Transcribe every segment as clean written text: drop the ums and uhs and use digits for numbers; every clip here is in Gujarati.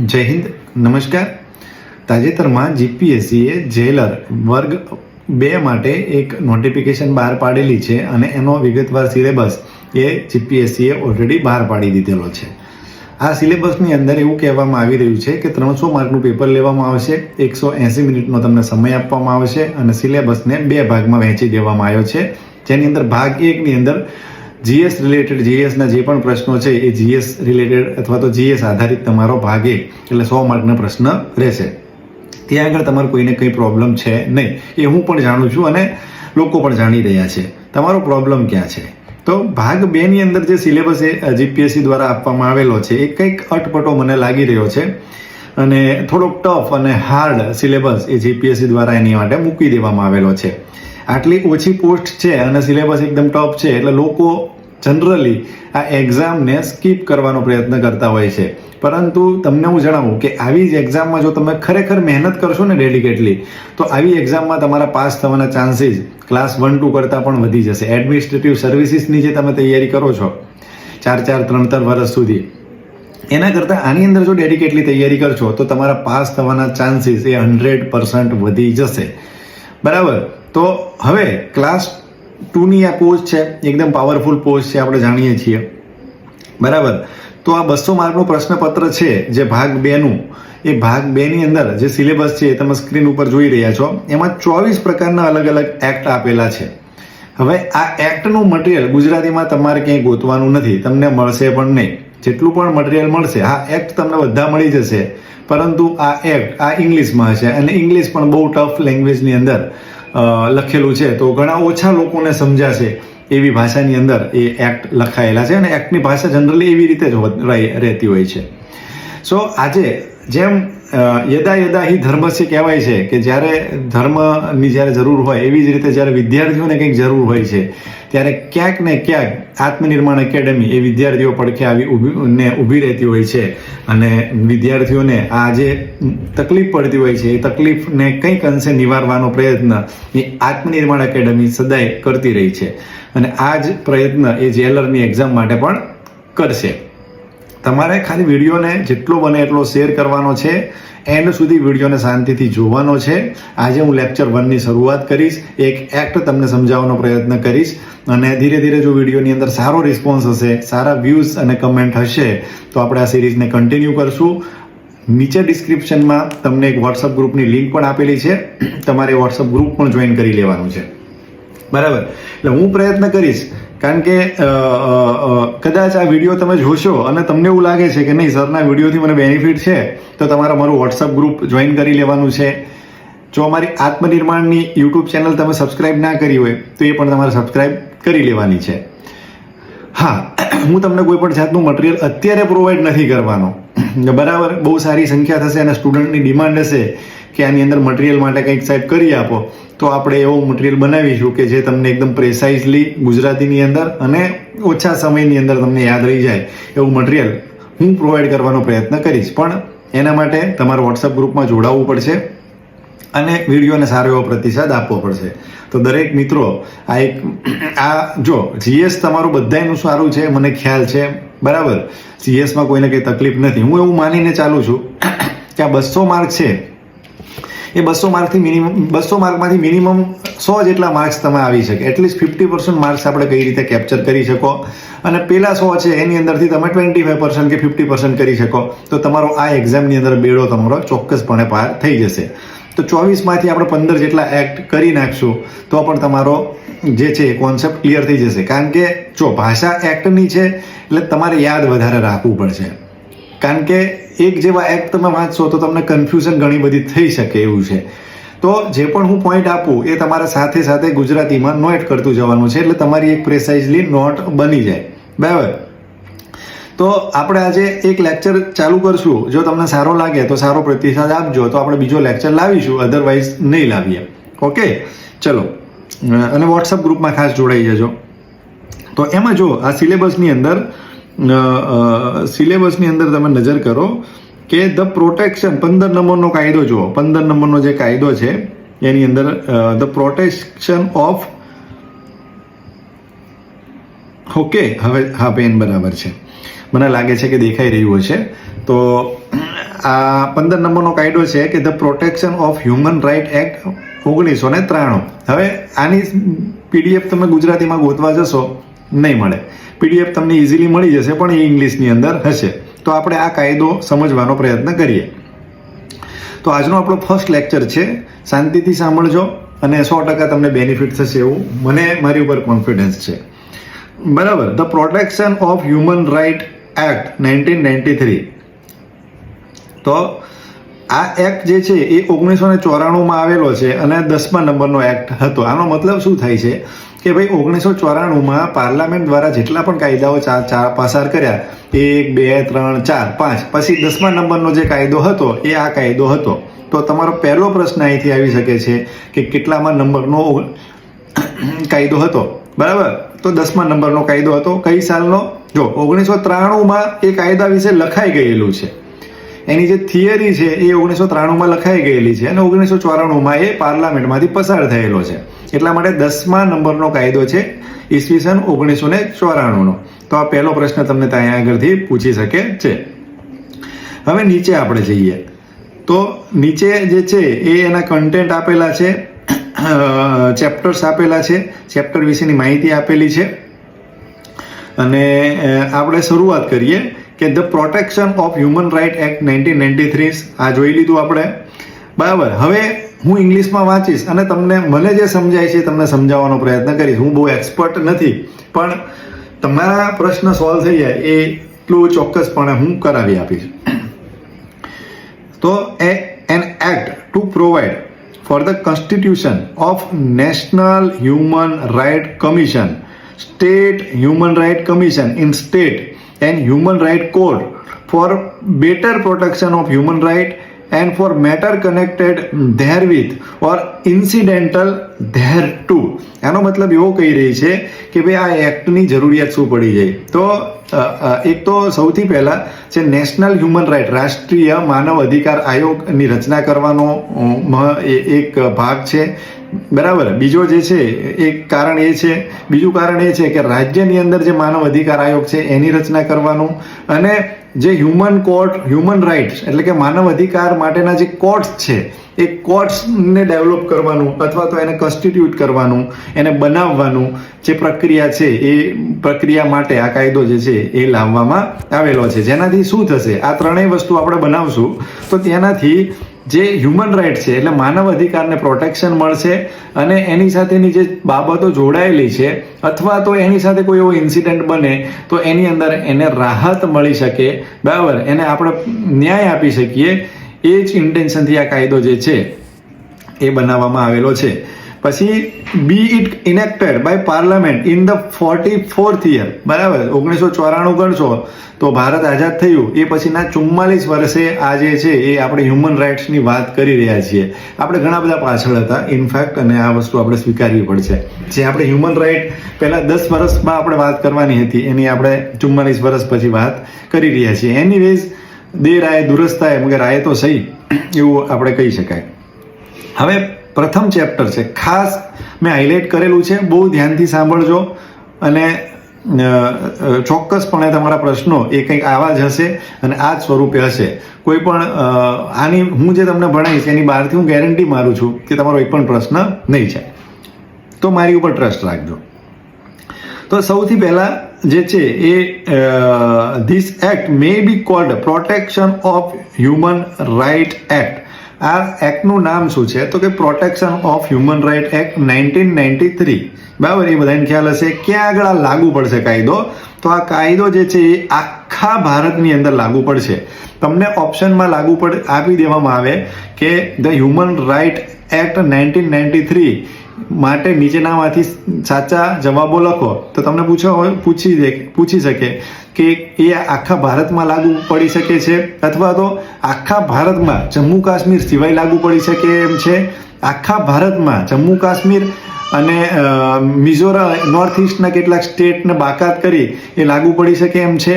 જય હિન્દ, નમસ્કાર. તાજેતરમાં જીપીએસસીએ જેલર વર્ગ 2 માટે એક નોટિફિકેશન બહાર પાડેલી છે અને એનો વિગતવાર સિલેબસ એ જીપીએસસીએ ઓલરેડી બહાર પાડી દીધેલો છે. આ સિલેબસની અંદર એવું કહેવામાં આવી રહ્યું છે કે 300 માર્કનું પેપર લેવામાં આવશે, 180 મિનિટનો તમને સમય આપવામાં આવશે અને સિલેબસને 2 ભાગમાં વહેંચી દેવામાં આવ્યો છે, જેની અંદર ભાગ 1ની અંદર જીએસ રિલેટેડ જીએસના જે પણ પ્રશ્નો છે એ જીએસ રિલેટેડ અથવા તો જીએસ આધારિત તમારો ભાગ 1 એટલે 100 માર્કનો પ્રશ્ન રહેશે. ત્યાં આગળ તમારે કોઈને કંઈ પ્રોબ્લેમ છે નહીં, એ હું પણ જાણું છું અને લોકો પણ જાણી રહ્યા છે. તમારો પ્રોબ્લેમ ક્યાં છે? તો ભાગ 2ની અંદર જે સિલેબસ એ જીપીએસસી દ્વારા આપવામાં આવેલો છે એ કંઈક અટપટો મને લાગી રહ્યો છે અને થોડોક ટફ અને હાર્ડ સિલેબસ એ જીપીએસસી દ્વારા એની માટે મૂકી દેવામાં આવેલો છે. આટલી ઓછી પોસ્ટ છે અને સિલેબસ એકદમ ટફ છે એટલે લોકો જનરલી આ એક્ઝામને સ્કીપ કરવાનો પ્રયત્ન કરતા હોય છે. પરંતુ તમને હું જણાવું કે આવી જ એક્ઝામમાં જો તમે ખરેખર મહેનત કરશો ને ડેડિકેટલી, તો આવી એક્ઝામમાં તમારા પાસ થવાના ચાન્સીસ ક્લાસ 1-2 કરતાં પણ વધી જશે. એડમિનિસ્ટ્રેટિવ સર્વિસીસની જે તમે તૈયારી કરો છો 4-4, 3-3 વર્ષ સુધી, એના કરતાં આની અંદર જો ડેડિકેટલી તૈયારી કરશો તો તમારા પાસ થવાના ચાન્સીસ એ 100% વધી જશે. બરાબર? તો હવે ક્લાસ 2ની આ પોસ્ટ છે, એકદમ પાવરફુલ પોસ્ટ છે, આપણે જાણીએ છીએ. બરાબર? તો આ 200 માર્કનું પ્રશ્નપત્ર છે જે ભાગ 2નું, એ ભાગ 2ની અંદર જે સિલેબસ છે એ તમે સ્ક્રીન ઉપર જોઈ રહ્યા છો. એમાં 24 પ્રકારના અલગ અલગ એક્ટ આપેલા છે. હવે આ એક્ટનું મટીરિયલ ગુજરાતીમાં તમારે ક્યાંય ગોતવાનું નથી, તમને મળશે પણ નહીં. જેટલું પણ મટીરિયલ મળશે, હા એક્ટ તમને બધા મળી જશે, પરંતુ આ એક્ટ આ ઇંગ્લિશમાં હશે અને ઇંગ્લિશ પણ બહુ ટફ લેંગ્વેજની અંદર લખેલું છે, તો ઘણા ઓછા લોકોને સમજાશે એવી ભાષાની અંદર એ એક્ટ લખાયેલા છે અને એક્ટની ભાષા જનરલી એવી રીતે જ રહેતી હોય છે. સો આજે જેમ યદા યદા હિ ધર્મસ્ય કહેવાય છે કે જ્યારે ધર્મની જ્યારે જરૂર હોય એવી જ રીતે જ્યારે વિદ્યાર્થીઓને કંઈક જરૂર હોય છે ત્યારે ક્યાંક ને ક્યાંક આત્મનિર્માણ એકેડમી એ વિદ્યાર્થીઓ પડખે આવી ઊભી રહેતી હોય છે અને વિદ્યાર્થીઓને આ જે તકલીફ પડતી હોય છે એ તકલીફને કંઈક અંશે નિવારવાનો પ્રયત્ન એ આત્મનિર્માણ એકેડમી સદાય કરતી રહી છે અને આ જ પ્રયત્ન એ જેલરની એક્ઝામ માટે પણ કરશે. તમારે ખાલી વિડીયોને જેટલો બને એટલો શેર કરવાનો છે, એન્ડ સુધી વિડીયોને શાંતિથી જોવાનો છે. આજે હું લેક્ચર 1ની શરૂઆત કરીશ, એક એક્ટ તમને સમજાવવાનો પ્રયત્ન કરીશ અને ધીરે ધીરે જો વિડીયોની અંદર સારો રિસ્પોન્સ હશે, સારા વ્યૂઝ અને કમેન્ટ હશે તો આપણે આ સિરીઝને કન્ટિન્યુ કરશું. નીચે ડિસ્ક્રિપ્શનમાં તમને એક વોટ્સઅપ ગ્રુપની લિંક પણ આપેલી છે, તમારે વોટ્સઅપ ગ્રુપ પણ જોઈન કરી લેવાનું છે. બરાબર? એટલે હું પ્રયત્ન કરીશ, કારણ કે કદાચ આ વિડીયો તમે જોશો અને તમને એવું લાગે છે કે નહીં સરના વિડીયોથી મને બેનિફિટ છે, તો તમારે મારું વોટ્સઅપ ગ્રુપ જોઈન કરી લેવાનું છે. જો અમારી આત્મનિર્માણની યુટ્યુબ ચેનલ તમે સબસ્ક્રાઇબ ના કરી હોય તો એ પણ તમારે સબસ્ક્રાઇબ કરી લેવાની છે. હા, હું તમને કોઈ પણ જાતનું મટીરિયલ અત્યારે પ્રોવાઈડ નથી કરવાનો. બરાબર? બહુ સારી સંખ્યા થશે અને સ્ટુડન્ટની ડિમાન્ડ હશે કે આની અંદર મટીરિયલ માટે કંઈક સાહેબ કરી આપો, તો આપણે એવું મટીરિયલ બનાવીશું કે જે તમને એકદમ પ્રેસાઇઝલી ગુજરાતીની અંદર અને ઓછા સમયની અંદર તમને યાદ રહી જાય એવું મટીરિયલ હું પ્રોવાઈડ કરવાનો પ્રયત્ન કરીશ. પણ એના માટે તમારે વોટ્સઅપ ગ્રુપમાં જોડાવવું પડશે અને વિડીયોને સારો એવો પ્રતિસાદ આપવો પડશે. તો દરેક મિત્રો આ જો જીએસ તમારું બધાયનું સારું છે, મને ખ્યાલ છે. બરાબર? જીએસમાં કોઈને કંઈ તકલીફ નથી. હું એવું માનીને ચાલું છું કે આ 200 માર્ક છે એ 200 માર્કમાંથી મિનિમમ 100 જેટલા માર્ક્સ તમે આવી શકે, એટલીસ્ટ 50% માર્ક્સ આપણે કઈ રીતે કેપ્ચર કરી શકો અને પેલા 100 છે એની અંદરથી તમે 25% કે 50% કરી શકો તો તમારો આ એક્ઝામની અંદર બેડો તમારો ચોક્કસપણે પાર થઈ જશે. તો 24માંથી આપણે 15 જેટલા એક્ટ કરી નાખશું તો પણ તમારો જે છે એ કોન્સેપ્ટ ક્લિયર થઈ જશે. કારણ કે જો ભાષા એક્ટની છે એટલે તમારે યાદ વધારે રાખવું પડશે, કારણ કે એક જેવા એક્ટ તમે વાંચશો તો તમને કન્ફ્યુઝન ઘણી બધી થઈ શકે એવું છે. તો જે પણ હું પોઈન્ટ આપું એ તમારે સાથે સાથે ગુજરાતીમાં નોટ કરતું જવાનું છે, એટલે તમારી એક પ્રેસાઇઝલી નોટ બની જાય. બરાબર? તો આપણે આજે એક લેક્ચર ચાલુ કરશું. જો તમને સારો લાગે તો સારો પ્રતિસાદ આપજો, તો આપણે બીજો લેક્ચર લાવીશું, અધરવાઇઝ નહીં લાવીએ. ઓકે, ચલો. અને વોટ્સઅપ ગ્રુપમાં ખાસ જોડાઈ જજો. તો એમાં જો આ સિલેબસની અંદર તમે નજર કરો કે ધ પ્રોટેક્શન 15 નંબરનો કાયદો જુઓ. 15 નંબરનો જે કાયદો છે એની અંદર ધ પ્રોટેક્શન ઓફ, ઓકે, હવે હા પેન બરાબર છે, મને લાગે છે કે દેખાઈ રહ્યું હશે. તો આ 15 નંબરનો કાયદો છે કે the protection of human right act 1993. હવે આની PDF તમે ગુજરાતીમાં ગોતવા જશો નહીં મળે. PDF તમને ઇઝીલી મળી જશે પણ એ ઇંગ્લિશની અંદર હશે. તો આપણે આ કાયદો સમજવાનો પ્રયત્ન કરીએ. તો આજનો આપણો ફર્સ્ટ લેક્ચર છે, શાંતિથી સાંભળજો અને 100% તમને બેનિફિટ થશે એવું મને મારી ઉપર કોન્ફિડન્સ છે. બરાબર. The protection of human right act 1993. તો આ એક્ટ જે છે એ 1994માં આવેલો છે અને 10મા નંબરનો એક્ટ હતો. આનો મતલબ શું થાય છે કે ભાઈ 1994માં પાર્લામેન્ટ દ્વારા જેટલા પણ કાયદાઓ પસાર કર્યા 1, 2, 3, 4, 5 પછી 10મા નંબરનો જે કાયદો હતો એ આ કાયદો હતો. તો તમારો પહેલો પ્રશ્ન અહીંથી આવી શકે છે કે કેટલામાં નંબરનો કાયદો હતો. બરાબર. તો 10મા નંબરનો કાયદો હતો. કઈ સાલનો? જો 1993માં એ કાયદા વિશે લખાઈ ગયેલું છે. એની જે થિયરી છે એ 1993માં લખાઈ ગયેલી છે અને 1994માં એ પાર્લામેન્ટમાંથી પસાર થયેલો છે. એટલા માટે 10મા નંબરનો કાયદો છે ઈસવીસન 1994નો. તો આ પહેલો પ્રશ્ન તમને ત્યાં આગળથી પૂછી શકે છે. હવે નીચે આપણે જઈએ તો નીચે જે છે એ એના કન્ટેન્ટ આપેલા છે, ચેપ્ટર્સ આપેલા છે, ચેપ્ટર વિશેની માહિતી આપેલી છે અને આપણે શરૂઆત કરીએ કે the protection of human right act 1993. આ જોઈ લીધું આપણે. બરાબર. હવે હું ઇંગ્લિશમાં વાંચીશ અને મને જે સમજાય છે તમને સમજાવવાનો પ્રયત્ન કરીશ. હું બહુ એક્સપર્ટ નથી પણ તમારા પ્રશ્ન સોલ્વ થઈ જાય એટલું ચોક્કસપણે હું કરાવી આપીશ. તો an act to provide for the constitution of national human right commission, state human right commission in state and human right code for better protection of human right and for matter connected therewith or incidental thereto. આનો મતલબ એવો કહી રહી છે કે ભાઈ આ એક્ટની જરૂરિયાત શું પડી જાય. તો એક તો સૌથી પહેલા છે નેશનલ હ્યુમન રાઇટ, રાષ્ટ્રીય માનવ અધિકાર આયોગની રચના કરવાનો એક ભાગ છે. બરાબર. બીજો જે છે એક કારણ એ છે, બીજું કારણ એ છે કે રાજ્યની અંદર જે માનવ અધિકાર આયોગ છે એની રચના કરવાનું અને જે હ્યુમન રાઇટ્સ એટલે કે માનવ અધિકાર માટેના જે કોર્ટ્સ છે એ કોર્ટ્સને ડેવલપ કરવાનું અથવા તો એને કોન્સ્ટિટ્યુટ કરવાનું, એને બનાવવાનું જે પ્રક્રિયા છે એ પ્રક્રિયા માટે આ કાયદો જે છે એ લાવવામાં આવેલો છે. જેનાથી શું થશે, આ ત્રણેય વસ્તુ આપણે બનાવશું તો તેનાથી જે હ્યુમન રાઇટ છે એટલે માનવ અધિકારને પ્રોટેક્શન મળશે અને એની સાથેની જે બાબતો જોડાયેલી છે અથવા તો એની સાથે કોઈ એવો ઇન્સિડન્ટ બને તો એની અંદર એને રાહત મળી શકે. બરાબર. એને આપણે ન્યાય આપી શકીએ. એ જ ઇન્ટેન્શનથી આ કાયદો જે છે એ બનાવવામાં આવેલો છે. પછી be it enacted by parliament in the 44th year. બરાબર. 1994 ગણશો તો ભારત આઝાદ થયું એ પછીના 44 વર્ષે આ જે છે એ આપણે હ્યુમન રાઇટ્સની વાત કરી રહ્યા છીએ. આપણે ઘણા બધા પાછળ હતા ઇનફેક્ટ અને આ વસ્તુ આપણે સ્વીકારવી પડશે. જે આપણે હ્યુમન રાઇટ પહેલા 10 વર્ષમાં આપણે વાત કરવાની હતી એની આપણે 44 વર્ષ પછી વાત કરી રહ્યા છીએ. એનીવેઝ દેર આય દુરસ્ત આય મગર આય તો સહી એવું આપણે કહી શકાય. હવે પ્રથમ ચેપ્ટર છે, ખાસ મેં હાઇલાઇટ કરેલું છે, બહુ ધ્યાનથી સાંભળજો અને ચોક્કસપણે તમારા પ્રશ્નો એ કંઈક આવા જ હશે અને આ જ સ્વરૂપે હશે. કોઈ પણ આની હું જે તમને ભણાવીશ એની બહારથી હું ગેરંટી મારું છું કે તમારો એક પણ પ્રશ્ન નહીં જાય. તો મારી ઉપર ટ્રસ્ટ રાખજો. તો સૌથી પહેલા જે છે એ this act may be called protection of human right act. આ એક્ટનું નામ શું છે તો કે protection of human right act 1993. બરાબર. એ બધાને ખ્યાલ હશે. ક્યાં આગળ આ લાગુ પડશે કાયદો? તો આ કાયદો જે છે એ આખા ભારતની અંદર લાગુ પડશે. તમને ઓપ્શનમાં આપી દેવામાં આવે કે ધ હ્યુમન રાઇટ એક્ટ 1993 માટે નીચેનામાંથી સાચા જવાબો લખો તો તમને પૂછી શકે કે એ આખા ભારતમાં લાગુ પડી શકે છે અથવા તો આખા ભારતમાં જમ્મુ કાશ્મીર સિવાય લાગુ પડી શકે એમ છે, આખા ભારતમાં જમ્મુ કાશ્મીર અને મિઝોરમ નોર્થ ઇસ્ટના કેટલાક સ્ટેટને બાકાત કરી એ લાગુ પડી શકે એમ છે.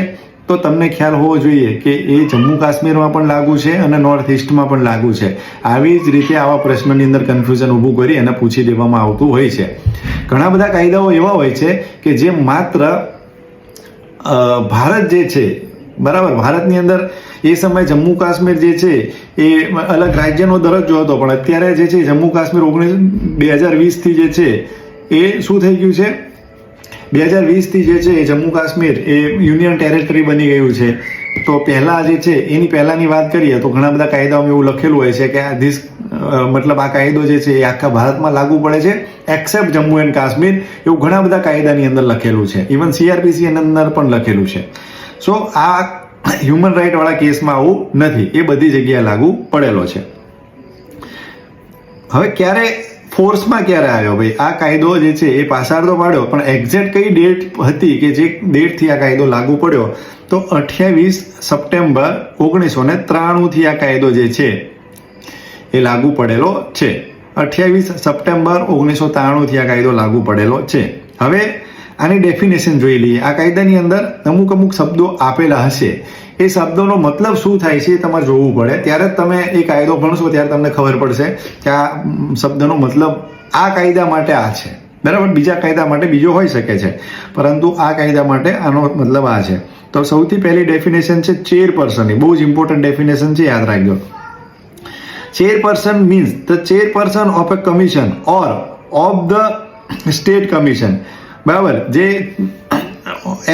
તો તમને ખ્યાલ હોવો જોઈએ કે એ જમ્મુ કાશ્મીરમાં પણ લાગુ છે અને નોર્થ ઇસ્ટમાં પણ લાગુ છે. આવી જ રીતે આવા પ્રશ્નની અંદર કન્ફ્યુઝન ઊભું કરી અને પૂછી દેવામાં આવતું હોય છે. ઘણા બધા કાયદાઓ એવા હોય છે કે જે માત્ર ભારત જે છે બરાબર. ભારતની અંદર એ સમયે જમ્મુ કાશ્મીર જે છે એ અલગ રાજ્યનો દરજ્જો હતો, પણ અત્યારે જે છે જમ્મુ કાશ્મીર 2020થી જે છે એ શું થઈ ગયું છે, 2020થી જે છે એ જમ્મુ કાશ્મીર એ યુનિયન ટેરેટરી બની ગયું છે. તો પહેલાં જે છે એની પહેલાંની વાત કરીએ તો ઘણા બધા કાયદાઓમાં એવું લખેલું હોય છે કે મતલબ આ કાયદો જે છે એ આખા ભારતમાં લાગુ પડે છે એક્સેપ્ટ જમ્મુ એન્ડ કાશ્મીર, એવું ઘણા બધા કાયદાની અંદર લખેલું છે. ઇવન CRPC ની અંદર પણ લખેલું છે. સો આ હ્યુમન રાઇટ વાળા કેસમાં આવું નથી, એ બધી જગ્યાએ લાગુ પડેલો છે. હવે ક્યારે ફોર્સમાં ક્યારે આવ્યો ભાઈ આ કાયદો જે છે એ પાસાર તો પાડ્યો, પણ એક્ઝેક્ટ કઈ ડેટ હતી કે જે ડેટથી આ કાયદો લાગુ પડ્યો, તો 28 સપ્ટેમ્બર 1993થી આ કાયદો જે છે એ લાગુ પડેલો છે. 28 સપ્ટેમ્બર 1993થી આ કાયદો લાગુ પડેલો છે. હવે આની ડેફિનેશન જોઈ લઈએ. આ કાયદાની અંદર અમુક શબ્દો આપેલા હશે, એ શબ્દોનો મતલબ શું થાય છે એ તમારે જોવું પડે. ત્યારે તમે એ કાયદો ભણશો ત્યારે તમને ખબર પડશે કે આ શબ્દનો મતલબ આ કાયદા માટે આ છે, બરાબર. બીજા કાયદા માટે બીજો હોઈ શકે છે, પરંતુ આ કાયદા માટે આનો મતલબ આ છે. તો સૌથી પહેલી ડેફિનેશન છે ચેરપર્સનની, બહુ જ ઇમ્પોર્ટન્ટ ડેફિનેશન છે, યાદ રાખજો. Chairperson means the chairperson of a commission or of the state commission, બરાબર. જે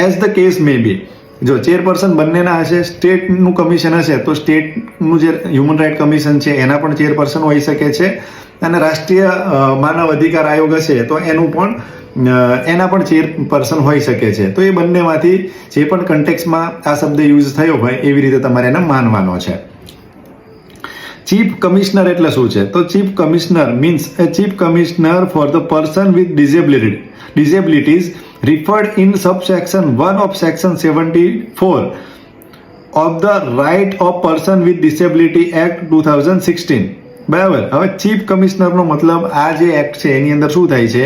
એઝ ધ કેસ મે બી, જો ચેરપર્સન બંનેના હશે, સ્ટેટનું કમિશન હશે તો સ્ટેટનું જે હ્યુમન રાઇટ કમિશન છે એના પણ ચેરપર્સન હોઈ શકે છે, અને રાષ્ટ્રીય માનવ અધિકાર આયોગ હશે તો એનું પણ એના પણ ચેરપર્સન હોઈ શકે છે. તો એ બંનેમાંથી જે પણ કન્ટેક્સમાં આ શબ્દ યુઝ થયો હોય એવી રીતે તમારે એને માનવાનો છે. ચીફ કમિશનર એટલે શું છે, તો chief commissioner means A chief commissioner for the person with disabilities referred in subsection 1 of section 74 of the Right of Person with Disability Act 2016. બરાબર. હવે ચીફ કમિશનરનો મતલબ આ જે એક્ટ છે એની અંદર શું થાય છે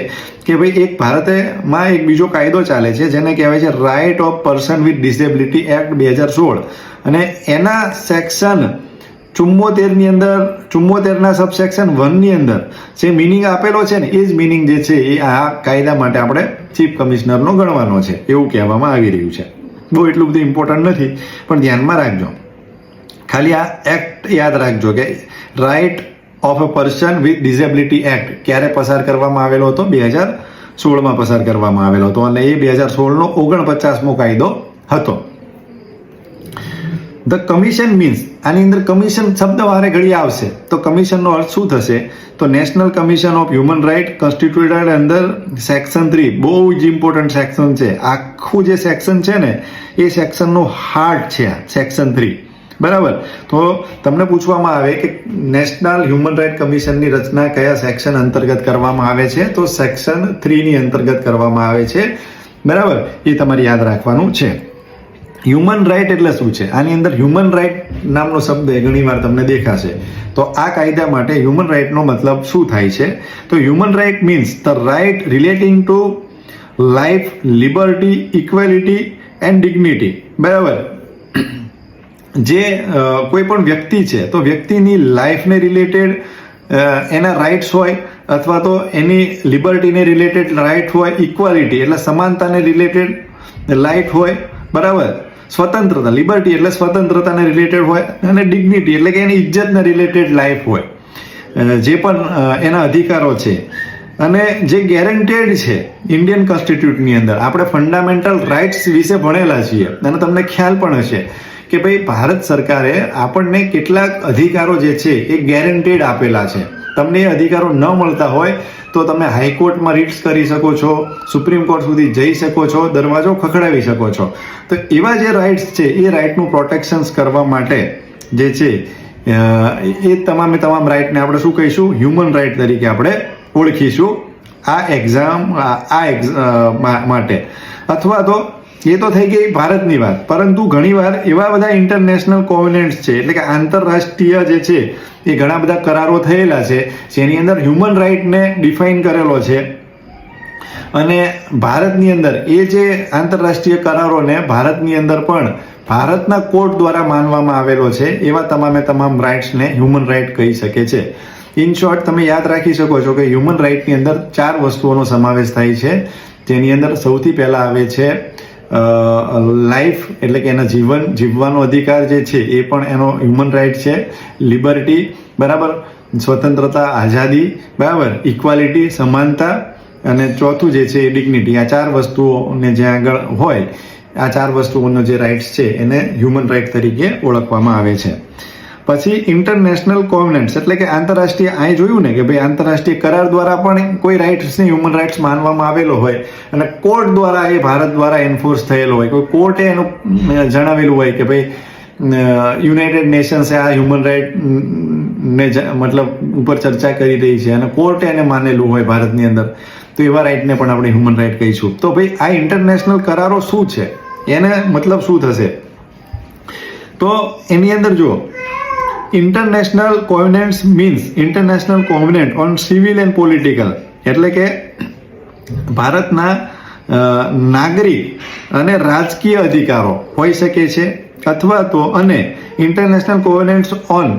કે ભાઈ એક ભારતમાં એક બીજો કાયદો ચાલે છે જેને કહેવાય છે right of person with disability act 2016, અને એના સેક્શન 74ની અંદર 74ના સબસેક્શન 1ની અંદર જે મિનિંગ આપેલો છે ને એ જ મિનિંગ જે છે એ આ કાયદા માટે આપણે ચીફ કમિશનરનો ગણવાનો છે એવું કહેવામાં આવી રહ્યું છે. બહુ એટલું બધું ઇમ્પોર્ટન્ટ નથી, પણ ધ્યાનમાં રાખજો. ખાલી આ એક્ટ યાદ રાખજો કે right of a person with disability act ક્યારે પસાર કરવામાં આવેલો હતો, 2016માં પસાર કરવામાં આવેલો હતો, અને એ 2016નો 49મો કાયદો હતો. ધ કમિશન મીન્સ, આની અંદર કમિશન શબ્દ વારે ઘડી આવશે તો કમિશનનો અર્થ શું થશે, તો national commission of human right constituted અંદર સેક્શન 3 બહુ જ ઇમ્પોર્ટન્ટ સેક્શન છે. આખું જે સેક્શન છે ને એ સેક્શનનો હાર્ટ છે આ સેક્શન 3, બરાબર. તો તમને પૂછવામાં આવે કે નેશનલ હ્યુમન રાઇટ કમિશનની રચના કયા સેક્શન અંતર્ગત કરવામાં આવે છે, તો સેક્શન 3ની અંતર્ગત કરવામાં આવે છે, બરાબર. એ તમારે યાદ રાખવાનું છે. હ્યુમન રાઇટ એટલે શું છે, આની અંદર હ્યુમન રાઇટ નામનો શબ્દ ઘણીવાર તમને દેખાશે. તો આ કાયદા માટે હ્યુમન રાઇટનો મતલબ શું થાય છે, તો human right means the right relating to life, liberty, equality and dignity, બરાબર. જે કોઈ પણ વ્યક્તિ છે તો વ્યક્તિની લાઈફને રિલેટેડ એના રાઇટ્સ હોય, અથવા તો એની લિબર્ટીને રિલેટેડ રાઇટ હોય, ઇક્વાલિટી એટલે સમાનતાને રિલેટેડ રાઇટ હોય, બરાબર. સ્વતંત્રતા, લિબર્ટી એટલે સ્વતંત્રતાને રિલેટેડ હોય, અને ડિગ્નિટી એટલે કે એની ઇજ્જતને રિલેટેડ લાઈફ હોય, જે પણ એના અધિકારો છે, અને જે ગેરંટેડ છે ઇન્ડિયન કોન્સ્ટિટ્યુશનની અંદર. આપણે ફંડામેન્ટલ રાઇટ્સ વિશે ભણેલા છીએ અને તમને ખ્યાલ પણ હશે કે ભાઈ ભારત સરકારે આપણને કેટલાક અધિકારો જે છે એ ગેરંટેડ આપેલા છે. તમને એ અધિકારો ન મળતા હોય તો તમે હાઈકોર્ટમાં રીટ્સ કરી શકો છો, સુપ્રીમ કોર્ટ સુધી જઈ શકો છો, દરવાજો ખખડાવી શકો છો. તો એવા જે રાઇટ્સ છે એ રાઇટનું પ્રોટેક્શન્સ કરવા માટે જે છે એ તમામ રાઇટને આપણે શું કહીશું, હ્યુમન રાઇટ તરીકે આપણે ઓળખીશું આ માટે. અથવા તો એ તો થઈ ગઈ ભારતની વાત, પરંતુ ઘણીવાર એવા બધા ઇન્ટરનેશનલ કોવેનન્ટ્સ છે, એટલે કે આંતરરાષ્ટ્રીય જે છે એ ઘણા બધા કરારો થયેલા છે જેની અંદર હ્યુમન રાઇટને ડિફાઇન કરેલો છે, અને ભારતની અંદર એ જે આંતરરાષ્ટ્રીય કરારોને ભારતની અંદર પણ ભારતના કોર્ટ દ્વારા માનવામાં આવેલો છે. એવા તમામ રાઇટ્સને હ્યુમન રાઇટ કહી શકે છે. ઇન શોર્ટ તમે યાદ રાખી શકો છો કે હ્યુમન રાઇટની અંદર 4 વસ્તુઓનો સમાવેશ થાય છે, જેની અંદર સૌથી પહેલા આવે છે લાઈફ એટલે કે એના જીવન જીવવાનો અધિકાર જે છે એ પણ એનો હ્યુમન રાઇટ છે. લિબર્ટી, બરાબર, સ્વતંત્રતા, આઝાદી, બરાબર, ઇક્વાલિટી, સમાનતા, અને ચોથું જે છે એ ડિગ્નિટી. આ 4 વસ્તુઓને જ્યાં આગળ હોય, આ 4 વસ્તુઓનો જે રાઇટ્સ છે એને હ્યુમન રાઇટ તરીકે ઓળખવામાં આવે છે. પછી ઇન્ટરનેશનલ કોવેનન્ટ્સ એટલે કે આંતરરાષ્ટ્રીય, અહીં જોયું ને કે ભાઈ આંતરરાષ્ટ્રીય કરાર દ્વારા પણ કોઈ રાઇટ્સને હ્યુમન રાઇટ્સ માનવામાં આવેલો હોય અને કોર્ટ દ્વારા એ ભારત દ્વારા એન્ફોર્સ થયેલો હોય, કોઈ કોર્ટે એનું જણાવેલું હોય કે ભાઈ યુનાઇટેડ નેશન્સે આ હ્યુમન રાઇટ ને મતલબ ઉપર ચર્ચા કરી રહી છે અને કોર્ટે એને માનેલું હોય ભારતની અંદર, તો એવા રાઇટને પણ આપણે હ્યુમન રાઇટ કહીશું. તો ભાઈ આ ઇન્ટરનેશનલ કરારો શું છે, એને મતલબ શું થશે? તો એની અંદર જુઓ, international covenants means international covenant on civil and political, એટલે કે ભારતના નાગરિક અને રાજકીય અધિકારો હોઈ શકે છે, અથવા તો અને ઇન્ટરનેશનલ કોવેનન્ટ્સ ઓન,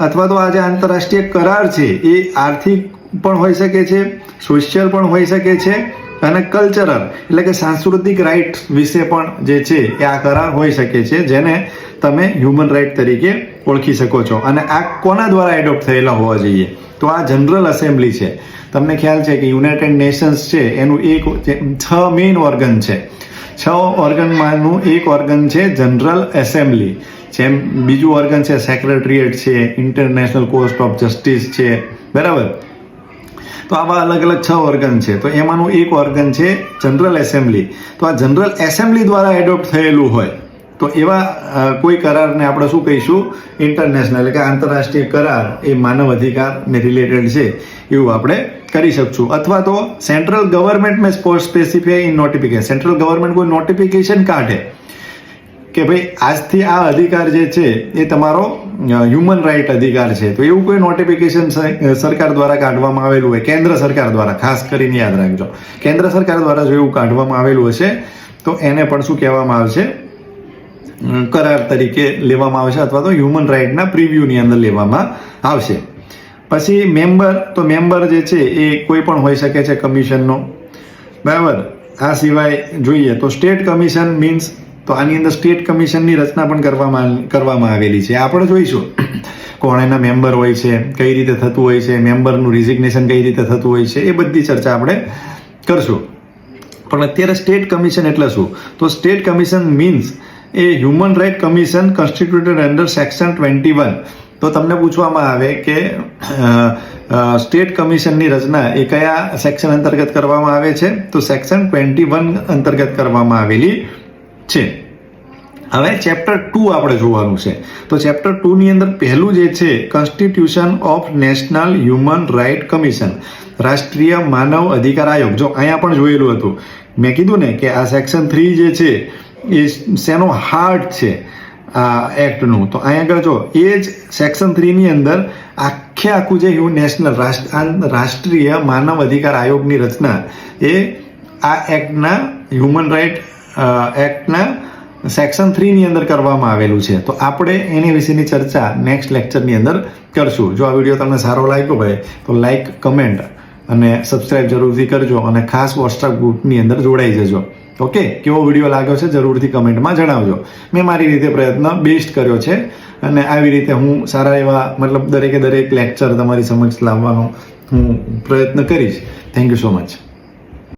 અથવા તો આ જે આંતરરાષ્ટ્રીય કરાર છે એ આર્થિક પણ હોઈ શકે છે, સોશિયલ પણ હોઈ શકે છે, અને કલ્ચરલ એટલે કે સાંસ્કૃતિક રાઇટ્સ વિશે પણ જે છે એ આ કરાર હોઈ શકે છે, જેને તમે હ્યુમન રાઇટ તરીકે ઓળખી શકો છો. અને આ કોના દ્વારા એડોપ્ટ થયેલા હોવા જોઈએ? તો આ જનરલ એસેમ્બલી છે. તમને ખ્યાલ છે કે યુનાઇટેડ નેશન્સ છે એનું 6 મેઇન ઓર્ગન છે. 6 ઓર્ગનમાંનું એક ઓર્ગન છે જનરલ એસેમ્બલી. જેમ બીજું ઓર્ગન છે સેક્રેટરીએટ છે, ઇન્ટરનેશનલ કોર્ટ ઓફ જસ્ટિસ છે, બરાબર. તો આવા અલગ અલગ 6 ઓર્ગન છે. તો એમાંનું એક ઓર્ગન છે જનરલ એસેમ્બલી. તો આ જનરલ એસેમ્બલી દ્વારા એડોપ્ટ થયેલું હોય તો એવા કોઈ કરારને આપણે શું કહીશું? ઇન્ટરનેશનલ એટલે કે આંતરરાષ્ટ્રીય કરાર એ માનવ અધિકારને રિલેટેડ છે એવું આપણે કરી શકશું. અથવા તો સેન્ટ્રલ ગવર્મેન્ટ મેં specify in notification, central government કોઈ નોટિફિકેશન કાઢે કે ભાઈ આજથી આ અધિકાર જે છે એ તમારો હ્યુમન રાઇટ અધિકાર છે, તો એવું કોઈ નોટિફિકેશન સરકાર દ્વારા કાઢવામાં આવેલું હોય, કેન્દ્ર સરકાર દ્વારા, ખાસ કરીને યાદ રાખજો, કેન્દ્ર સરકાર દ્વારા જો એવું કાઢવામાં આવેલું હશે તો એને પણ શું કહેવામાં આવશે? કરાર તરીકે લેવામાં આવશે, અથવા તો હ્યુમન રાઇટના પ્રિવ્યુની અંદર લેવામાં આવશે. પછી મેમ્બર, તો મેમ્બર જે છે એ કોઈ પણ હોઈ શકે છે કમિશનનો, બરાબર. આ સિવાય જોઈએ તો સ્ટેટ કમિશન મીન્સ, તો આની અંદર સ્ટેટ કમિશનની રચના પણ કરવામાં આવેલી છે. આપણે જોઈશું કોણ એના મેમ્બર હોય છે, કઈ રીતે થતું હોય છે, મેમ્બરનું રિઝિગ્નેશન કઈ રીતે થતું હોય છે, એ બધી ચર્ચા આપણે કરશું. પણ અત્યારે સ્ટેટ કમિશન એટલે શું? તો state commission means a human right commission constituted under section 21. તો તમને પૂછવામાં આવે કે સ્ટેટ કમિશનની રચના એ કયા સેક્શન અંતર્ગત કરવામાં આવે છે? તો સેક્શન 21 અંતર્ગત કરવામાં આવેલી છે. હવે ચેપ્ટર 2 આપણે જોવાનું છે. તો ચેપ્ટર 2 ની અંદર પહેલું જે છે constitution of national human right commission, રાષ્ટ્રીય માનવ અધિકાર આયોગ. જો અહીંયા પણ જોયેલું હતું, મેં કીધું ને કે આ સેક્શન 3 જે છે એ શેનો હાર્ટ છે આ એક્ટનું. તો અહીંયા આગળ જો એ જ સેક્શન 3 ની અંદર આખું જે નેશનલ રાષ્ટ્રીય માનવ અધિકાર આયોગની રચના એ આ એક્ટના હ્યુમન રાઇટ એક્ટના સેક્શન 3 ની અંદર કરવામાં આવેલું છે. તો આપણે એની વિશેની ચર્ચા નેક્સ્ટ લેક્ચરની અંદર કરશું. જો આ વિડીયો તમને સારો લાગ્યો હોય તો લાઈક, કમેન્ટ અને સબસ્ક્રાઇબ જરૂરથી કરજો, અને ખાસ વોટ્સએપ ગ્રુપની અંદર જોડાઈ જજો. ઓકે, કેવો વિડીયો લાગ્યો છે જરૂરથી કમેન્ટમાં જણાવજો. મેં મારી રીતે પ્રયત્ન બેસ્ટ કર્યો છે, અને આવી રીતે હું સારા એવા દરેક લેક્ચર તમારી સમક્ષ લાવવાનો હું પ્રયત્ન કરીશ. Thank you so much.